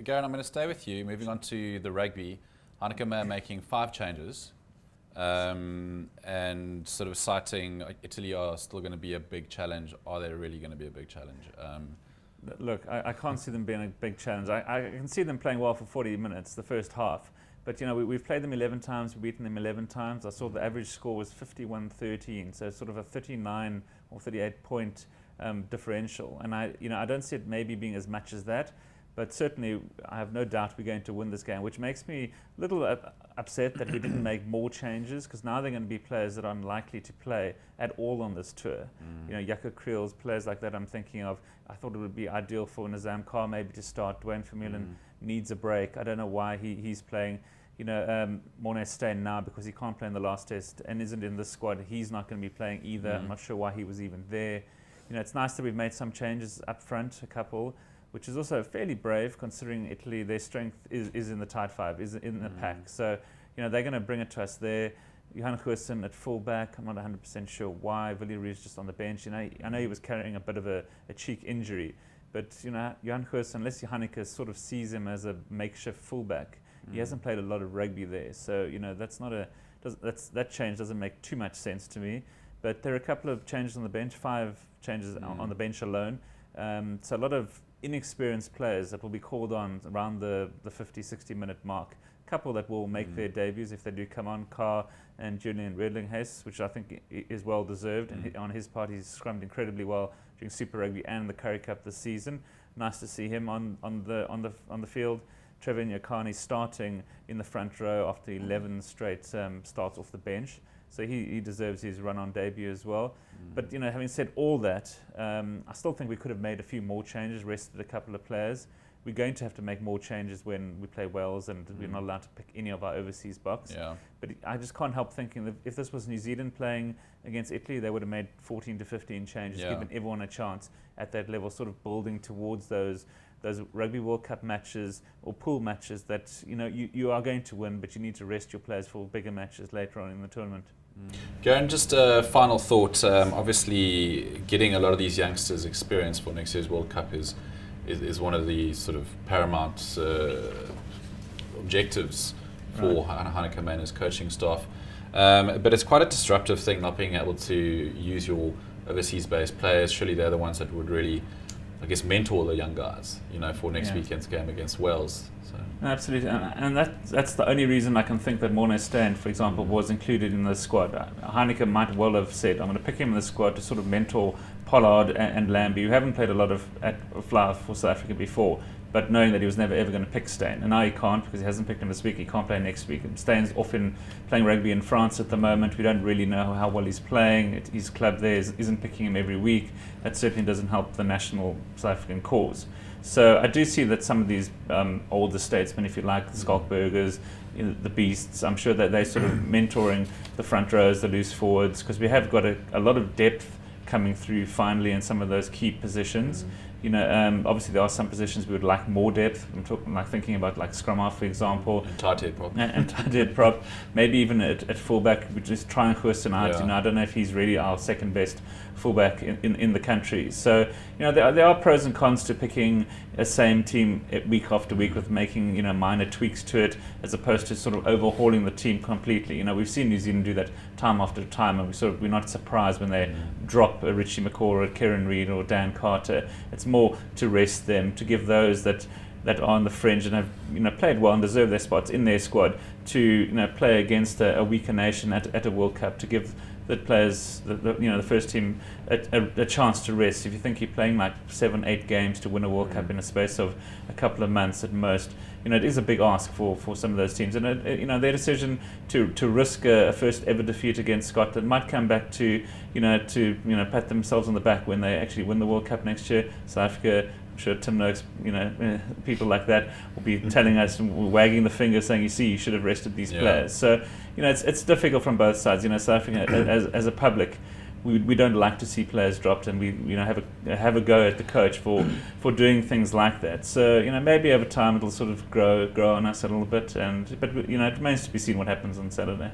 Garen, I'm going to stay with you. Moving on to the rugby, Heineken making 5 changes and sort of citing Italy are still going to be a big challenge. Are they really going to be a big challenge? Look, I can't see them being a big challenge. I can see them playing well for 40 minutes, the first half. But, you know, we've played them 11 times, we've beaten them 11 times. I saw the average score was 51-13, so sort of a 39 or 38 point differential. And I don't see it maybe being as much as that. But certainly, I have no doubt we're going to win this game, which makes me a little upset that we didn't make more changes, because now they're going to be players that are unlikely to play at all on this tour. You know, Jaco Kriels, players like that I'm thinking of. I thought it would be ideal for Nizam Carr maybe to start. Dwayne Vermeulen needs a break. I don't know why he's playing. You know, Morné Steyn now, because he can't play in the last test and isn't in this squad. He's not going to be playing either. I'm not sure why he was even there. You know, it's nice that we've made some changes up front, a couple, which is also fairly brave considering Italy, their strength is in the tight five, is in the pack. So, you know, they're going to bring it to us there. Johan Goosen at fullback, I'm not 100% sure why. Villiers just on the bench. You know, I know he was carrying a bit of a cheek injury, but, you know, Johan Goosen, unless Johannika sort of sees him as a makeshift fullback, he hasn't played a lot of rugby there. So, you know, that change doesn't make too much sense to me. But there are a couple of changes on the bench, 5 changes on the bench alone. So a lot of inexperienced players that will be called on around the 50, 60-minute mark. A couple that will make their debuts if they do come on, Carr and Julian Redlinghuis, which I think is well deserved. And on his part, he's scrummed incredibly well during Super Rugby and the Currie Cup this season. Nice to see him on the field. Trevor Nyakani starting in the front row after 11 straight starts off the bench. So he deserves his run-on debut as well. But, you know, having said all that, I still think we could have made a few more changes, rested a couple of players. We're going to have to make more changes when we play Wales, and we're not allowed to pick any of our overseas Boks. Yeah. But I just can't help thinking that if this was New Zealand playing against Italy, they would have made 14 to 15 changes, given everyone a chance at that level, sort of building towards those Rugby World Cup matches or pool matches that, you know, you are going to win, but you need to rest your players for bigger matches later on in the tournament. Garen, just a final thought. Obviously, getting a lot of these youngsters experience for next year's World Cup is one of the sort of paramount objectives for Heineken and his coaching staff. But it's quite a disruptive thing not being able to use your overseas-based players. Surely they're the ones that would really, I guess, mentor the young guys, you know, for next weekend's game against Wales. So. Absolutely, and that's the only reason I can think that Morné Steyn, for example, was included in the squad. Heineken might well have said, I'm going to pick him in the squad to sort of mentor Pollard and Lambie, who haven't played a lot of fly for South Africa before, but knowing that he was never ever going to pick Steyn. And now he can't, because he hasn't picked him this week. He can't play next week. And Steyn's often playing rugby in France at the moment. We don't really know how well he's playing. His club there isn't picking him every week. That certainly doesn't help the national South African cause. So I do see that some of these older statesmen, if you like, the Skalkbergers, you know, the Beasts, I'm sure that they're sort of mentoring the front rows, the loose forwards, because we have got a lot of depth coming through finally in some of those key positions. You know, obviously there are some positions we would like more depth. I'm talking, like, thinking about like scrum half, for example, and tight head prop, and tight head prop. Maybe even at fullback, we just try and Goosen out. You know, I don't know if he's really our second best fullback in the country. So, you know, there are pros and cons to picking a same team week after week with making, you know, minor tweaks to it, as opposed to sort of overhauling the team completely. You know, we've seen New Zealand do that time after time, and we're not surprised when they drop a Richie McCaw or a Kieran Reid or Dan Carter. It's more to rest them, to give those that are on the fringe and have, you know, played well and deserve their spots in their squad to, you know, play against a weaker nation at a World Cup, to give the players, the first team a chance to rest. If you think you're playing like 7-8 games to win a World Cup in a space of a couple of months at most, you know, it is a big ask for some of those teams. And you know, their decision to risk a first ever defeat against Scotland might come back to pat themselves on the back when they actually win the World Cup next year. South Africa, I'm sure Tim Noakes, you know, people like that will be telling us, wagging the finger, saying, you see, you should have rested these players. So, you know, it's difficult from both sides. You know, South Africa, as a public, we don't like to see players dropped, and we, you know, have a go at the coach for doing things like that. So, you know, maybe over time it'll sort of grow on us a little bit, but you know, it remains to be seen what happens on Saturday.